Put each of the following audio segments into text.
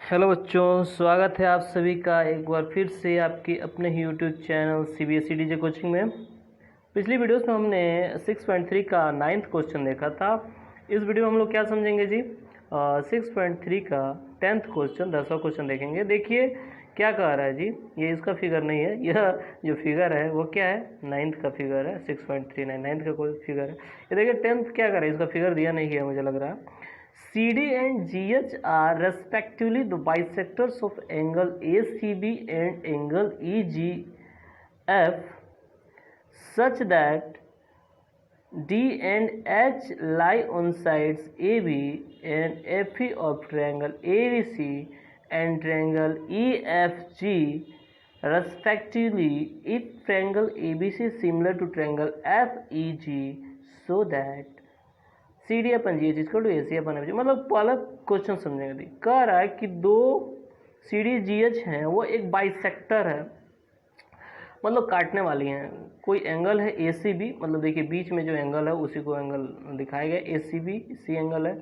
Hello बच्चों, स्वागत है आप सभी का एक बार फिर से आपके अपने ही YouTube channel CBSE DJ coaching में। पिछली वीडियोस में हमने 6.3 का 9th क्वेश्चन देखा था। इस वीडियो में हम लोग क्या समझेंगे जी, 6.3 का 10th क्वेश्चन 10वां क्वेश्चन देखेंगे। देखिए क्या कह रहा है जी, ये इसका फिगर नहीं है, यह जो फिगर है वो क्या है, 9th का फिगर है। 6.39 9th का कोई फिगर है। ये देखिए 10th क्या कर रहा है, इसका फिगर दिया नहीं है मुझे लग रहा है। CD and GH are respectively the bisectors of angle ACB and angle EGF such that D and H lie on sides AB and FE of triangle ABC and triangle EFG respectively if triangle ABC is similar to triangle FEG so that CD upon G equal to AC upon F G. मतलब पहला question समझेंगे। कह रहा है कि दो CD GH हैं वो एक बाइसेक्टर है, मतलब काटने वाली हैं। कोई एंगल है ACB, मतलब देखिए बीच में जो एंगल है उसी को एंगल दिखाया गया। ACB सी एंगल है,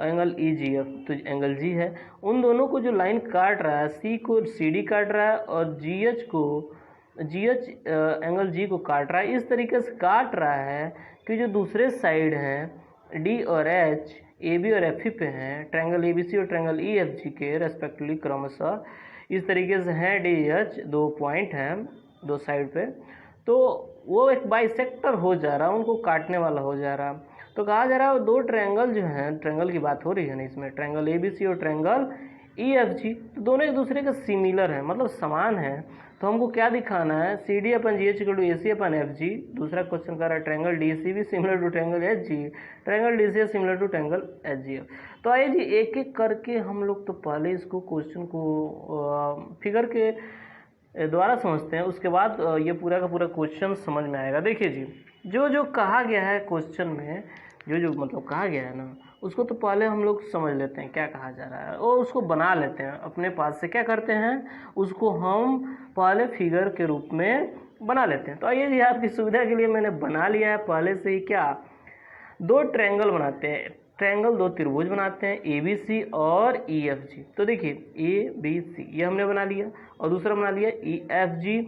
एंगल EGF तो एंगल G है। उन दोनों को जो लाइन काट रहा है, C को CD काट रहा है और GH एंगल G को काट रहा है। इस तरीके से काट रहा है कि जो दूसरे साइड हैं D और H AB और FE पे हैं, ट्रायंगल ABC और ट्रायंगल EFG के रेस्पेक्टिवली क्रमशः इस तरीके से हैं। DH दो पॉइंट हैं दो साइड पे, तो वो एक बाइसेक्टर हो जा रहा है, उनको काटने वाला हो जा रहा है। तो कहा जा रहा है दो ट्रायंगल जो हैं, ट्रायंगल की बात हो रही है ना इसमें, ट्रायंगल ABC और ट्रायंगल EFG, तो दोनों एक दूसरे के सिमिलर हैं, मतलब समान हैं। तो हमको क्या दिखाना है, CD upon GH equal to AC upon FG। दूसरा क्वेश्चन कर रहा है triangle DCB similar to triangle HG, triangle DCF similar to triangle HGF। तो आइए जी एक एक करके हम लोग तो पहले इसको क्वेश्चन को फिगर के द्वारा समझते हैं, उसके बाद ये पूरा का पूरा क्वेश्चन समझ में आएगा। देखिए जी, जो जो कहा गया है क्वेश्चन में, जो जो मतलब कहा गया है ना, उसको तो पहले हम लोग समझ लेते हैं क्या कहा जा रहा है और उसको बना लेते हैं अपने पास से। क्या करते हैं, उसको हम पहले फिगर के रूप में बना लेते हैं। तो आइए जी, आपकी सुविधा के लिए मैंने बना लिया है पहले से ही। क्या, दो ट्रायंगल बनाते हैं, ट्रायंगल दो त्रिभुज बनाते हैं ABC और EFG। तो देखिए ABC ये हमने बना लिया और दूसरा बना लिया EFG।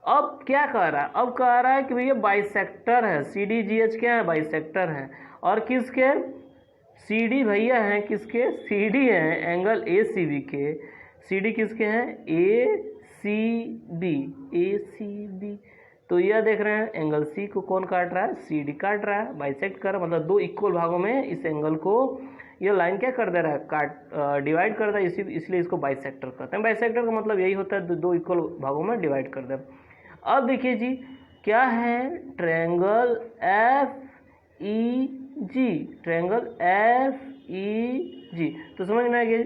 अब क्या कह रहा है, अब कह रहा है कि भैया बाइसेक्टर है, CDGH क्या है, बाइसेक्टर है। और किसके, CD भैया हैं किसके, CD हैं एंगल ACB के। CD किसके हैं, ACB। तो यह देख रहे हैं एंगल C को कौन काट रहा है, CD काट रहा है, बाइसेक्ट कर मतलब दो इक्वल भागों में इस एंगल को यह लाइन क्या कर दे रहा है, काट डिवाइड कर रहा है, इसलिए इसको बाइसेक्टर कहते हैं। बाइसेक्टर का मतलब यही होता है दो इक्वल भागों में डिवाइड कर दे। अब देखिए जी क्या है, ट्रायंगल FEG, ट्रायंगल FEG। तो समझ में आ गया,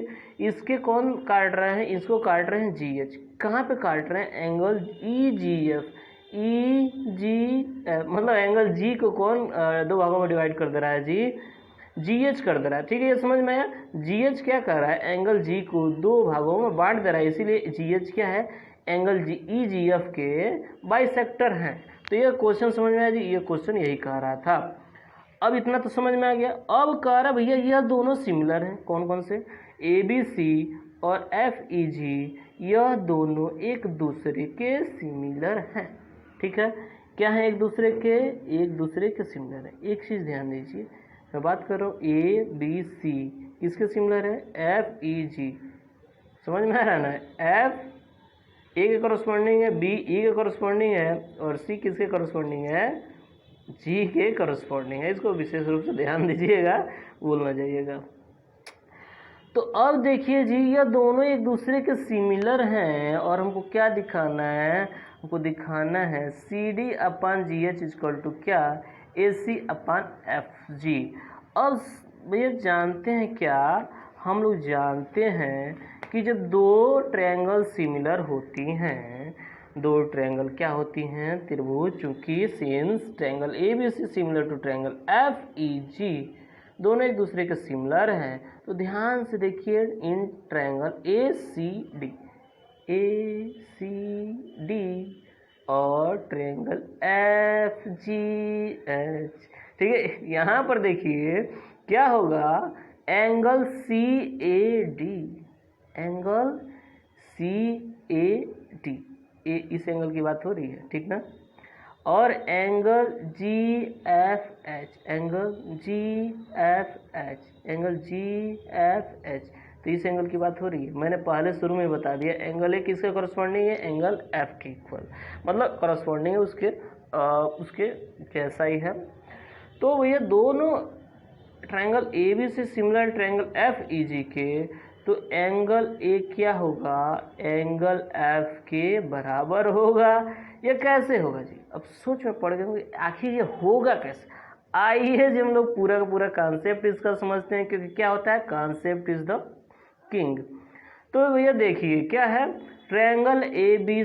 इसके कौन काट रहे हैं, इसको काट रहे हैं GH। कहाँ पे काट रहे हैं, एंगल EGF। मतलब एंगल G को कौन दो भागों में डिवाइड कर दे रहा है, GH कर दे रहा है। ठीक है, ये समझ में आया। GH क्या कर रहा है, एंगल G को दो भागों में बांट दे रहा है, इसीलिए GH क्या है, एंगल EGF के बाइसेक्टर हैं। तो ये क्वेश्चन समझ में आया जी, ये क्वेश्चन यही कह रहा था। अब इतना तो समझ में आ गया। अब कह रहा भैया यह दोनों सिमिलर हैं, कौन कौन से, ABC और FEG, यह दोनों एक दूसरे के सिमिलर हैं। ठीक है, क्या है, एक दूसरे के सिमिलर है। एक चीज़ ध्यान दीजिए, मैं बात कर रहा हूँ ABC किसके सिमिलर है, FEG। समझ में आ रहा है ना, F A के करस्पॉन्डिंग है, B E के करस्पॉन्डिंग है और C किसके करस्पॉन्डिंग है, G के करस्पॉन्डिंग है। इसको विशेष रूप से ध्यान दीजिएगा, भूल ना जाइएगा। तो अब देखिए जी, यह दोनों एक दूसरे के सिमिलर हैं और हमको क्या दिखाना है, हमको दिखाना है CD upon GH equal to क्या, AC अपन FG। अब भैया जानते हैं क्या, हम लोग जानते हैं कि जब दो ट्रायंगल सिमिलर होती हैं, दो ट्रायंगल क्या होती हैं, त्रिभुज, चूंकि since triangle ABC similar to triangle FEG, दोनों एक दूसरे के सिमिलर हैं। तो ध्यान से देखिए, इन ट्रायंगल ACD और ट्रायंगल FGH, ठीक है, यहाँ पर देखिए क्या होगा, angle angle C A D, इस एंगल की बात हो रही है, ठीक ना। और angle G F H, angle G F H, angle G F H, तो इस एंगल की बात हो रही है। मैंने पहले शुरू में बता दिया एंगल ए किसके कॉरस्पॉन्डिंग है, एंगल एफ के इक्वल, मतलब कॉरस्पॉन्डिंग है उसके जैसा ही है। तो भैया दोनों ट्रायंगल ए बी से similar triangle F E G के, तो एंगल ए क्या होगा, एंगल एफ के बराबर होगा। ये कैसे होगा जी, अब सोच में पड़ गए आखिर ये होगा कैसे। आइए जी हम लोग पूरा का पूरा कॉन्सेप्ट इसका समझते हैं, क्योंकि क्या होता है, कॉन्सेप्ट इज द किंग। तो भैया देखिए क्या है, ट्रायंगल ए बी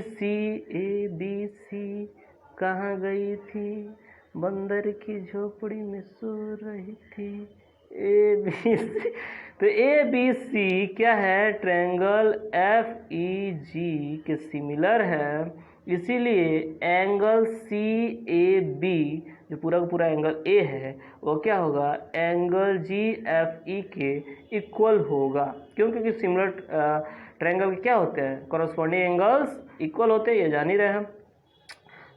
सी कहाँ गई थी, बंदर की झोपड़ी में सो रही थी, ए बी सी। तो ए बी सी क्या है, ट्रायंगल एफ ई जी के सिमिलर है, इसीलिए एंगल सी ए बी जो पूरा का पूरा एंगल ए है वो क्या होगा, एंगल जी एफ ई के इक्वल होगा। क्यों, क्योंकि सिमिलर ट्रायंगल के क्या होते हैं, कॉरस्पॉन्डिंग एंगल्स इक्वल होते हैं, ये जान ही रहे हैं।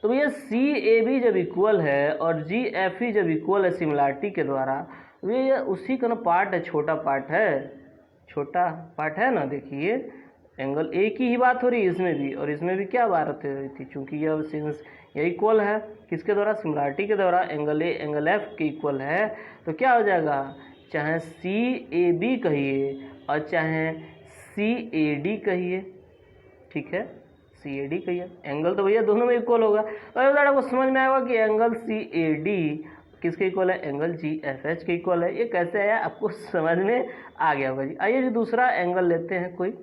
तो भैया सी ए बी जब इक्वल है और जी एफ ई जब इक्वल है सिमिलरिटी के द्वारा, ये उसी का ना पार्ट है, छोटा पार्ट है ना। देखिए एंगल ए की ही बात हो रही है इसमें भी, और इसमें भी क्या बात हो रही थी, चूंकि यह सिंस ये इक्वल है किसके द्वारा, सिमिलरिटी के द्वारा, एंगल ए एंगल एफ के इक्वल है, तो क्या हो जाएगा, चाहे सी ए बी कहिए और चाहे सी ए डी कहिए, ठीक है, सी ए डी कहिए, एंगल तो भैया दोनों में इक्वल होगा। और आपको समझ में आएगा कि एंगल सी ए डी किसके इक्वल है, एंगल जी एफ एच के इक्वल है। ये कैसे आया आपको समझ में आ गया होगा जी। आइए जी दूसरा एंगल लेते हैं कोई,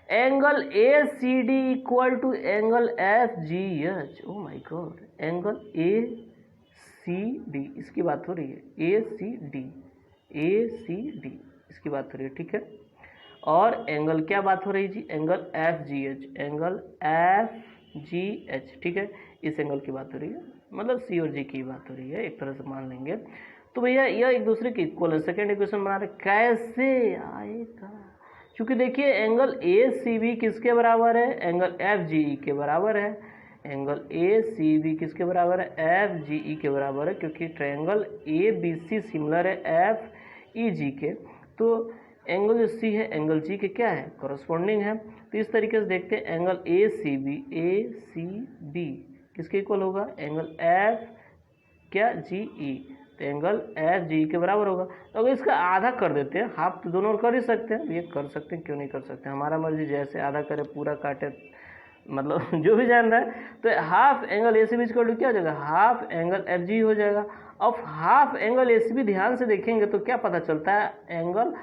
angle A C D equal to angle F G H, oh my God, angle A C D इसकी बात हो रही है, ए सी डी इसकी बात हो रही है, ठीक है। और एंगल क्या बात हो रही है जी, angle F G H, angle F G H, ठीक है, इस एंगल की बात हो रही है, मतलब सी और जी की बात हो रही है, एक तरह से मान लेंगे। तो भैया यह एक दूसरे के इक्वल है। सेकेंड इक्वेशन बना रहे, कैसे आएगा, क्योंकि देखिए एंगल ए सी बी किसके बराबर है, एंगल एफ जी ई के बराबर है, एंगल ए सी बी किसके बराबर है, एफ जी ई के बराबर है, क्योंकि triangle A B C similar है एफ ई जी के, तो एंगल जो सी है एंगल जी के क्या है, कॉरस्पॉन्डिंग है। तो इस तरीके से देखते हैं एंगल ए सी बी किसके इक्वल होगा, एंगल एफ क्या जी ई, तो एंगल एफ जी के बराबर होगा। तो अगर इसका आधा कर देते हैं, हाफ तो दोनों कर ही सकते हैं, ये कर सकते हैं, क्यों नहीं कर सकते, हमारा मर्जी, जैसे आधा करे पूरा काटे, मतलब जो भी जान रहा है। तो half angle A C B equal to क्या हो जाएगा, हाफ एंगल एफ जी हो जाएगा। अब half angle A C B ध्यान से देखेंगे तो क्या पता चलता है, एंगल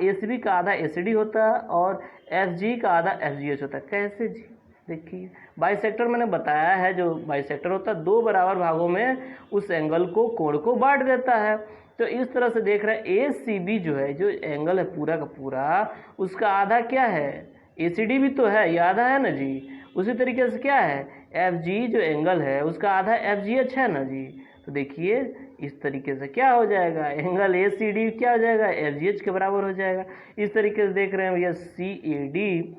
ए सी बी का आधा ए सी डी होता है और एफ जी का आधा एफ जी एच होता है। कैसे जी, देखिए बाइसेक्टर मैंने बताया है, जो बाइसेक्टर होता है दो बराबर भागों में उस एंगल को, कोण को बांट देता है। तो इस तरह से देख रहे हैं ए सी बी जो है, जो एंगल है पूरा का पूरा, उसका आधा क्या है, ए सी डी भी तो है, ये आधा है ना जी। उसी तरीके से क्या है, एफ जी जो एंगल है उसका आधा एफ जी एच है ना जी। तो देखिए इस तरीके से क्या हो जाएगा, एंगल ए सी डी क्या हो जाएगा, एफ जी एच के बराबर हो जाएगा। इस तरीके से देख रहे हैं भैया सी ए डी,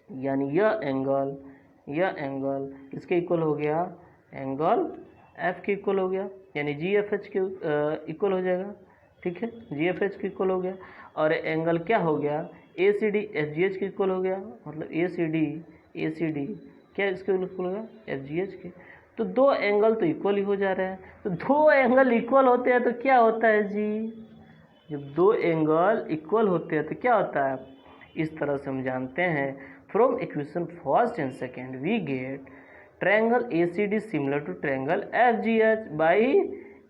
यानी यह एंगल किसके इक्वल हो गया, एंगल एफ के इक्वल हो गया, यानी जी एफ एच के इक्वल हो जाएगा, ठीक है, जी एफ एच के इक्वल हो गया। और एंगल क्या हो गया, A C D F G H के इक्वल हो गया, मतलब ए सी डी क्या इसके इक्वल हो गया, एफ जी एच के। तो दो एंगल तो इक्वल ही हो जा रहे हैं। तो दो एंगल इक्वल होते हैं तो क्या होता है जी, जब दो एंगल इक्वल होते हैं तो क्या होता है, इस तरह से हम जानते हैं, from equation first and second we get triangle A C D similar to triangle F G H by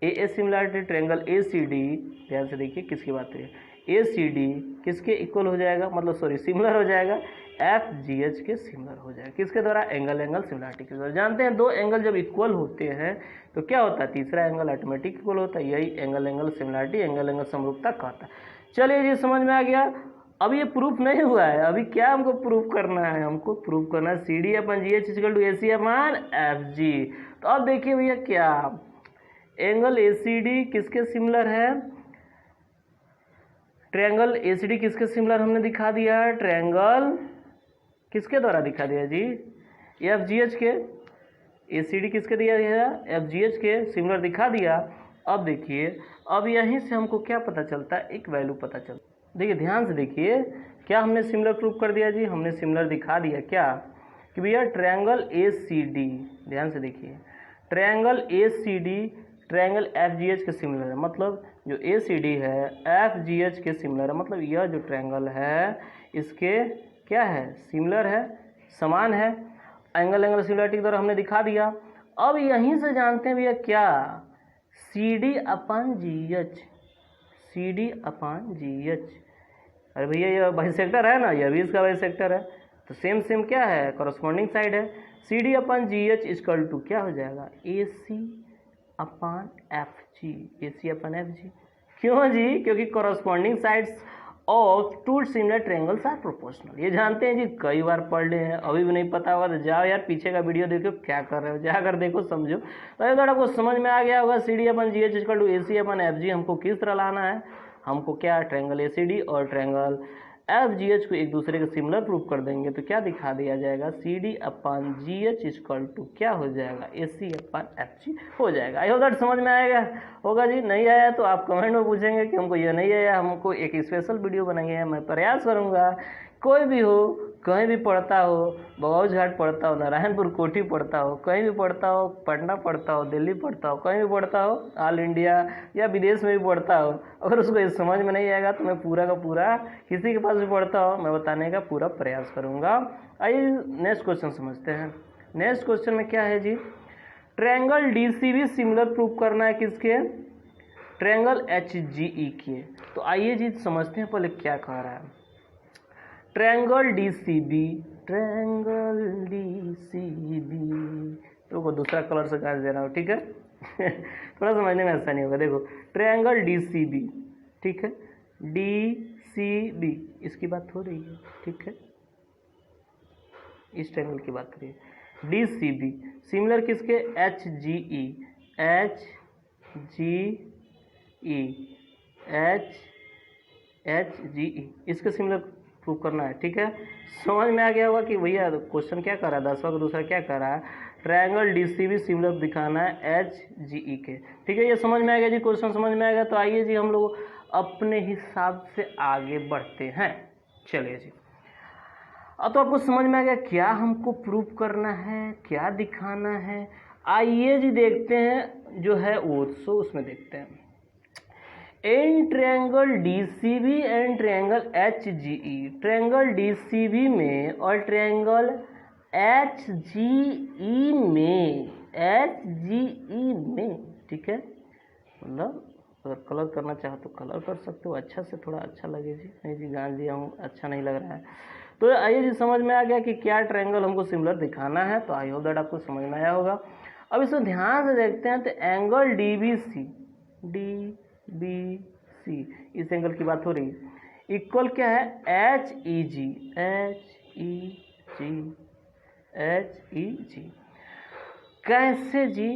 a similarity triangle A C D. ध्यान से देखिए किसकी बात है, ए सी डी किसके इक्वल हो जाएगा, मतलब सॉरी सिमिलर हो जाएगा, एफ जी एच के सिमिलर हो जाएगा, किसके द्वारा, एंगल सिमिलरिटी के द्वारा। जानते हैं दो एंगल जब इक्वल होते हैं तो क्या होता है, तीसरा एंगल ऑटोमेटिक इक्वल होता है, यही एंगल सिमिलरिटी, एंगल समरूपता कहता है। चलिए जी समझ में आ गया। अब ये प्रूफ नहीं हुआ है, अभी क्या हमको प्रूफ करना है, हमको प्रूफ करना है C D upon G H equal to A C upon F G. तो अब देखिए भैया क्या, एंगल ए सी डी किसके सिमिलर है, ट्रायंगल एसीडी किसके सिमिलर हमने दिखा दिया है, ट्रायंगल किसके द्वारा दिखा दिया जी, एफजीएच के। एसीडी किसके दिया गया, एफजीएच के सिमिलर दिखा दिया। अब देखिए, अब यहीं से हमको क्या पता चलता है, एक वैल्यू पता चलता। देखिए ध्यान से देखिए, क्या हमने सिमिलर प्रूव कर दिया जी, हमने सिमिलर दिखा दिया क्या कि भैया ट्रायंगल एसीडी, ध्यान से देखिए, ट्रायंगल एसीडी ट्रायंगल एफजीएच के सिमिलर है। मतलब जो एसीडी है एफजीएच के सिमिलर है, मतलब यह जो ट्रायंगल है इसके क्या है, सिमिलर है, समान है। एंगल सिमिलरिटी के द्वारा हमने दिखा दिया। अब यहीं से जानते हैं भैया क्या, सी डी अपन जी एच, सी डी अपन जी एच। अरे भैया ये बाइसेक्टर है ना, यह भी इसका बाइसेक्टर है, तो सेम क्या है, कॉरस्पॉन्डिंग साइड है। C D upon G H equal to क्या हो जाएगा, ए सी अपन एफ जी, ए सी अपन एफ जी। क्यों जी, क्योंकि corresponding sides of two similar triangles are proportional. ये जानते हैं जी, कई बार पढ़ ले हैं, अभी भी नहीं पता होगा तो जाओ यार पीछे का वीडियो देखो, क्या कर रहे हो, जाकर देखो समझो। तो अगर आपको समझ में आ गया होगा C D upon G H equal to A C upon F G हमको किस तरह लाना है, हमको क्या ट्रायंगल ए सी डी और ट्रायंगल एफ जी एच को एक दूसरे के सिमिलर प्रूव कर देंगे तो क्या दिखा दिया जाएगा, C D upon G H equal to क्या हो जाएगा, ए सी अपन एफ जी हो जाएगा। आई होप दैट समझ में आएगा होगा जी। नहीं आया तो आप कमेंट में पूछेंगे कि हमको ये नहीं आया, हमको एक स्पेशल वीडियो बनाइए। मैं प्रयास करूँगा कोई भी हो, कहीं भी पढ़ता हो, बगौज घाट पढ़ता हो, नारायणपुर कोठी पढ़ता हो, कहीं भी पढ़ता हो, पटना पढ़ता हो, दिल्ली पढ़ता हो, कहीं भी पढ़ता हो, ऑल इंडिया या विदेश में भी पढ़ता हो, अगर उसको ये समझ में नहीं आएगा तो मैं पूरा का पूरा किसी के पास भी पढ़ता हो मैं बताने का पूरा प्रयास करूँगा। आइए नेक्स्ट क्वेश्चन समझते हैं। नेक्स्ट क्वेश्चन में क्या है जी, triangle D C B similar prove करना है किसके, ट्रायंगल एच जी ई के। तो आइए जी समझते हैं पहले क्या कह रहा है। Triangle D C B, triangle D C B, तो को दूसरा कलर से काट दे रहा हूँ, ठीक है थोड़ा समझने में ऐसा नहीं होगा। देखो ट्रायंगल डी सी बी, ठीक है, डी सी बी इसकी बात हो रही है, ठीक है, इस ट्रायंगल की बात करिए, डी सी बी सिमिलर किसके, एच जी ई, एच जी ई, एच जी ई, इसके सिमिलर प्रूव करना है, ठीक है। समझ में आ गया होगा कि भैया क्वेश्चन क्या कर रहा है, 10वां का दूसरा क्या कर रहा है, triangle D C B similar दिखाना है एच जी ई के, ठीक है। ये समझ में आ गया जी, क्वेश्चन समझ में आएगा। तो आइए जी हम लोग अपने हिसाब से आगे बढ़ते हैं। चलिए जी, अब तो आपको समझ में आ गया क्या हमको प्रूव करना है, क्या दिखाना है। आइए जी देखते हैं जो है वो, सो उसमें देखते हैं इन triangle DCB and triangle HGE, triangle DCB में और ट्रायंगल एचजीई में, एचजीई में, ठीक है। मतलब अगर कलर करना चाहो तो कलर कर सकते हो, अच्छा से थोड़ा अच्छा लगे जी, नहीं जी जान लिया हूँ अच्छा नहीं लग रहा है। तो आइए जी समझ में आ गया कि क्या ट्रायंगल हमको सिमिलर दिखाना है। तो आई होप दैट आपको समझ में आया होगा। अब इसको ध्यान से देखते हैं तो angle D B C, D B C इस एंगल की बात हो रही है, इक्वल क्या है, एच ई जी, एच ई जी, एच ई जी। कैसे जी,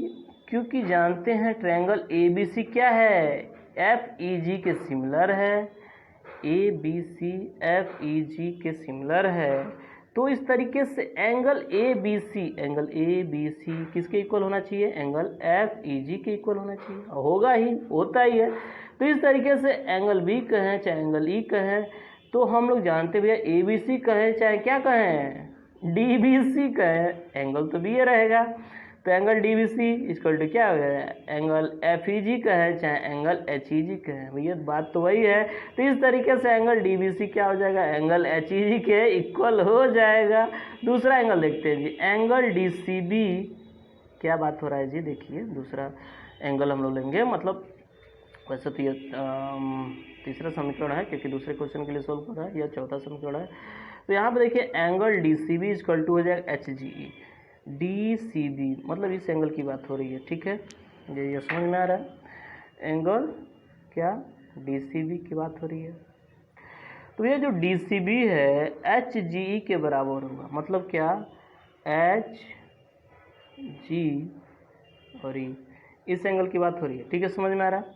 क्योंकि जानते हैं ट्रायंगल ए बी सी क्या है, एफ ई जी के सिमिलर है, ए B C F E G के सिमिलर है। तो इस तरीके से angle A B C, angle A B C किसके इक्वल होना चाहिए, एंगल एफ ई जी के इक्वल होना चाहिए, होगा ही, होता ही है। तो इस तरीके से एंगल बी कहें चाहे एंगल ई कहें, तो हम लोग जानते भैया ए बी सी कहें चाहे क्या कहें, डी बी सी कहें, एंगल तो बी ए रहेगा। तो angle D B C equal to क्या हो गया, एंगल एफ ई जी कहें चाहे एंगल एच ई जी कहें, भैया बात तो वही है। तो इस तरीके से एंगल डी बी सी क्या हो जाएगा, एंगल एच ई जी के इक्वल हो जाएगा। दूसरा एंगल देखते हैं जी, एंगल डी सी बी, क्या बात हो रहा है जी, देखिए दूसरा एंगल हम लोग लेंगे, मतलब वैसे तो ये तीसरा समीकरण है क्योंकि दूसरे क्वेश्चन के लिए सोल्व कर रहा है, यह चौथा समीकरण है। तो यहाँ पे देखिए angle D C B equal to हो जाएगा H G E, D C B मतलब इस एंगल की बात हो रही है, ठीक है, ये समझ में आ रहा है। एंगल क्या, डी सी बी की बात हो रही है। तो ये जो डी सी बी है एच जी ई के बराबर होगा, मतलब क्या, एच जी और ई, इस एंगल की बात हो रही है, ठीक है, समझ में आ रहा है।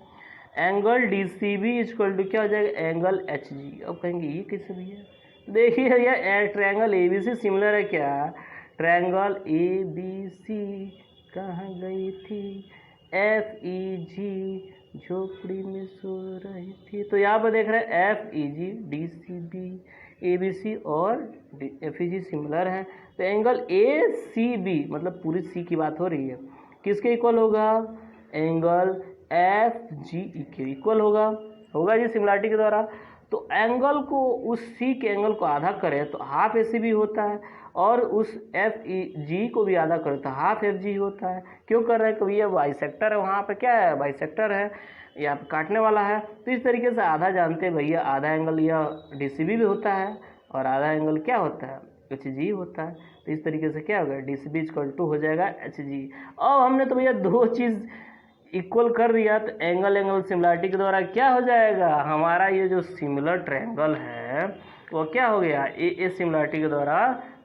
Angle D C B equal to क्या हो जाएगा, एंगल एच जी। अब कहेंगे ये कैसे भैया, देखिए भैया triangle A B C similar है क्या, ट्रायंगल ए बी सी कहाँ गई थी, एफ ई जी झोपड़ी में सो रही थी। तो यहाँ पर देख रहे हैं F E G D C B A B C और एफ ई जी सिमिलर हैं। तो एंगल ए सी बी मतलब पूरी सी की बात हो रही है, किसके इक्वल होगा, एंगल एफ जी ई के इक्वल होगा जी सिमिलरिटी के द्वारा। तो एंगल को उस सी के एंगल को आधा करें तो हाफ ए सी बी होता है, और उस एफ ई जी को भी आधा करें तो हाफ एफ जी होता है। क्यों कर रहे हैं, क्योंकि ये बाइसेक्टर है, वहाँ पे क्या है, बाइसेक्टर है, यहाँ पे काटने वाला है। तो इस तरीके से आधा जानते हैं भैया, आधा एंगल यह डी सी बी भी होता है और आधा एंगल क्या होता है, एच जी होता है। तो इस तरीके से क्या होगा, D C B equal to हो जाएगा एच जी। अब हमने तो भैया दो चीज़ इक्वल कर दिया, तो एंगल सिमिलरिटी के द्वारा क्या हो जाएगा, हमारा ये जो सिमिलर ट्रायंगल है वो क्या हो गया, ए सिमिलरिटी के द्वारा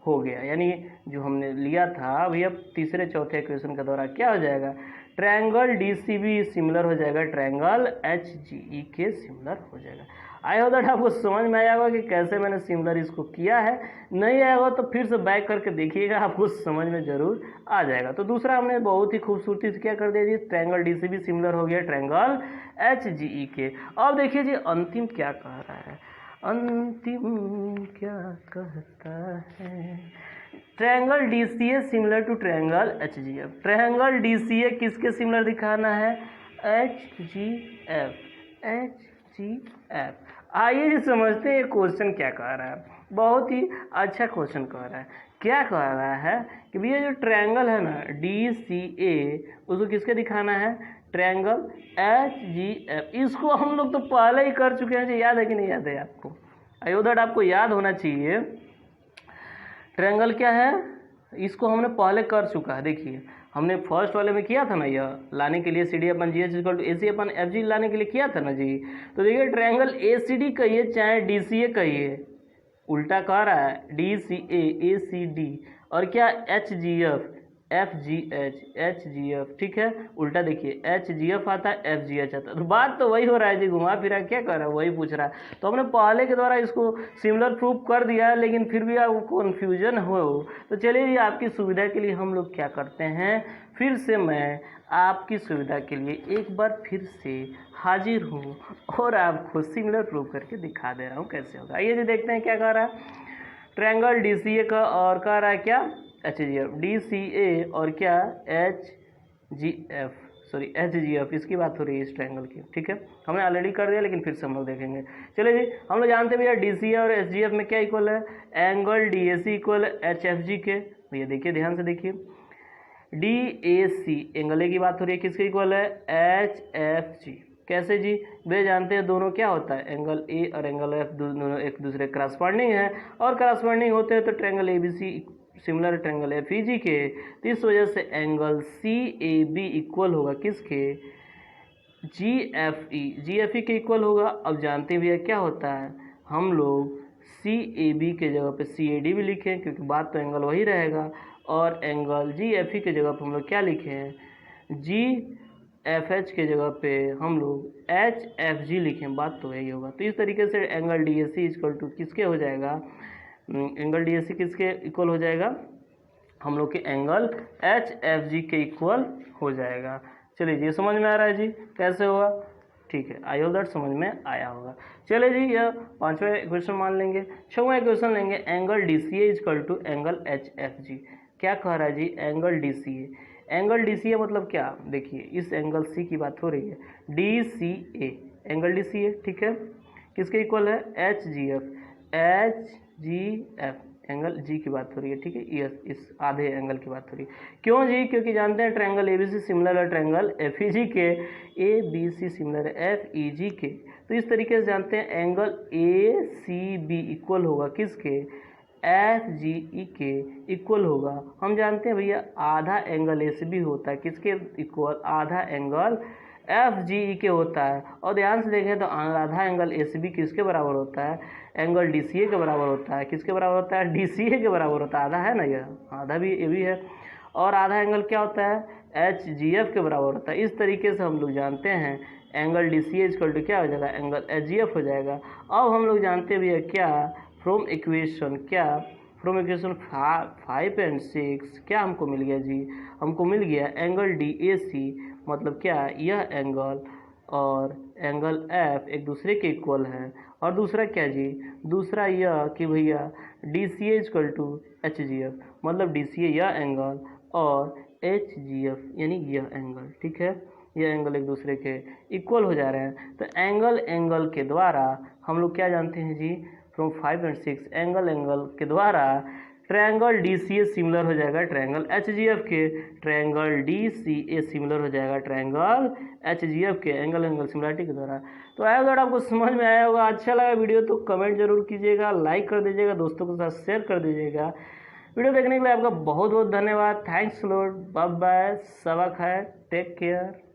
हो गया। यानी जो हमने लिया था भैया तीसरे चौथे इक्वेशन के द्वारा क्या हो जाएगा, triangle D C B similar हो जाएगा ट्रायंगल एच जी ई के सिमिलर हो जाएगा। आई होप दैट आपको समझ में आया होगा कि कैसे मैंने सिमिलर इसको किया है। नहीं आया होगा तो फिर से बैक करके देखिएगा, आपको समझ में जरूर आ जाएगा। तो दूसरा हमने बहुत ही खूबसूरती से क्या कर दिया जी, triangle D C B similar हो गया ट्रायंगल एच जी ई के। अब देखिए जी अंतिम क्या कह रहा है, अंतिम क्या कहता है, triangle D C A similar to triangle H G F. Triangle D C A किसके सिमिलर दिखाना है, H G F, H G F. आइए जी समझते हैं ये क्वेश्चन क्या कह रहा है। बहुत ही अच्छा क्वेश्चन कह रहा है। क्या कह रहा है कि भैया जो ट्रायंगल है ना डी सी ए, उसको किसके दिखाना है, ट्रायंगल एच जी एफ। इसको हम लोग तो पहले ही कर चुके हैं जी, याद है कि नहीं याद है आपको, आई होप दैट आपको याद होना चाहिए। ट्रायंगल क्या है, इसको हमने पहले कर चुका है। देखिए हमने फर्स्ट वाले में किया था ना, यह लाने के लिए C D upon G H equal to A C upon F G लाने के लिए किया था ना जी। तो देखिए ट्रायंगल ए सी डी कहिए चाहे डी सी ए कहिए, उल्टा कह रहा है डी सी ए सी डी, और क्या H G F G H G F, ठीक है। उल्टा देखिए एच जी एफ आता है, एफ जी एच आता है। तो बात तो वही हो रहा है जी, घुमा फिरा क्या कर रहा है, वही पूछ रहा है। तो हमने पहले के द्वारा इसको सिमिलर प्रूफ कर दिया है, लेकिन फिर भी आपको कन्फ्यूजन हो। तो चलिए जी आपकी सुविधा के लिए हम लोग क्या करते हैं, फिर से मैं आपकी सुविधा के लिए एक बार फिर से हाजिर हूँ और आपको सिमिलर प्रूफ करके दिखा दे रहा हूँ कैसे होगा। आइए जी देखते हैं क्या कह रहा है, ट्रायंगल डी सी ए का और कह रहा है क्या, H G F, D C A और क्या H G F, sorry H G F, इसकी बात हो रही है इस ट्रायंगल की, ठीक है। हमने ऑलरेडी कर दिया लेकिन फिर से हम लोग देखेंगे। चलिए जी हम लोग जानते हैं भैया डी सी ए और एच जी एफ में क्या इक्वल है, angle D A C equal H F G के। भैया देखिए ध्यान से देखिए, डी ए सी एंगल ए की बात हो रही है, किसके इक्वल है, एच एफ जी। कैसे जी, वे जानते हैं दोनों क्या होता है, एंगल ए और एंगल एफ दोनों एक दूसरे करस्पॉन्डिंग है, और करस्पॉन्डिंग होते हैं तो triangle A B C similar triangle F E G के। तो इस वजह से angle C A B equal होगा किसके, जी एफ ई के इक्वल होगा। अब जानते हैं भैया क्या होता है, हम लोग सी ए बी के जगह पे सी ए डी भी लिखें क्योंकि बात तो एंगल वही रहेगा, और एंगल जी एफ ई के जगह पे हम लोग क्या लिखे हैं, जी एफ एच के जगह पे हम लोग एच एफ जी लिखें, बात तो यही होगा। तो इस तरीके से angle D A C equal to किसके हो जाएगा, एंगल डी ए सी किसके इक्वल हो जाएगा, हम लोग के एंगल एच एफ जी के इक्वल हो जाएगा। चलिए जी समझ में आ रहा है जी कैसे होगा, ठीक है, आई होप दैट समझ में आया होगा। चलिए जी यह पांचवा इक्वेशन मान लेंगे। छठवां इक्वेशन लेंगे, angle D C A equal to angle H F G. क्या कह रहा है जी, angle D C A, angle D C A मतलब क्या, देखिए इस एंगल सी की बात हो रही है, D C A angle D C A, ठीक है, किसके इक्वल है, H G F angle G की बात हो रही है, ठीक है, इस आधे एंगल की बात हो रही है। क्यों जी, क्योंकि जानते हैं triangle A B C similar है ट्रायंगल एफ ई जी के, ए बी सी सिमिलर है एफ ई जी के। तो इस तरीके से जानते हैं angle A C B equal होगा किसके, एफ जी ई के इक्वल होगा। हम जानते हैं भैया आधा एंगल ए से भी होता है किसके इक्वल, आधा एंगल एफ जी ई के होता है। और ध्यान से देखें तो आधा एंगल ए सी बी किसके बराबर होता है, एंगल डी सी ए के बराबर होता है। किसके बराबर होता है, डी सी ए के बराबर होता है, आधा है ना, यह आधा भी ये भी है। और आधा एंगल क्या होता है, एच जी एफ के बराबर होता है। इस तरीके से हम लोग जानते हैं angle D C equal to क्या हो जाएगा, एंगल एच जी एफ हो जाएगा। अब हम लोग जानते भी है क्या, फ्रॉम इक्वेशन क्या, फ्रॉम इक्वेशन 5 एंड 6 क्या हमको मिल गया जी, हमको मिल गया एंगल डी ए सी, मतलब क्या यह एंगल और एंगल एफ एक दूसरे के इक्वल है। और दूसरा क्या जी, दूसरा यह कि भैया D C A equal to H G F, मतलब डी सी ए यह एंगल और एच जी एफ यानी यह एंगल, ठीक है, यह एंगल एक दूसरे के इक्वल हो जा रहे हैं। तो एंगल के द्वारा हम लोग क्या जानते हैं जी, फ्रॉम 5 एंड 6 एंगल के द्वारा triangle D C A similar हो जाएगा ट्रायंगल एच जी एफ के, triangle D C A similar हो जाएगा ट्रायंगल एच जी एफ के एंगल सिमिलरिटी के द्वारा। तो अगर आपको समझ में आया होगा, अच्छा लगा वीडियो तो कमेंट जरूर कीजिएगा, लाइक कर दीजिएगा, दोस्तों के साथ शेयर कर दीजिएगा। वीडियो देखने के लिए आपका बहुत बहुत धन्यवाद। थैंक्स लॉर्ड, बाय बाय, सबक है, टेक केयर।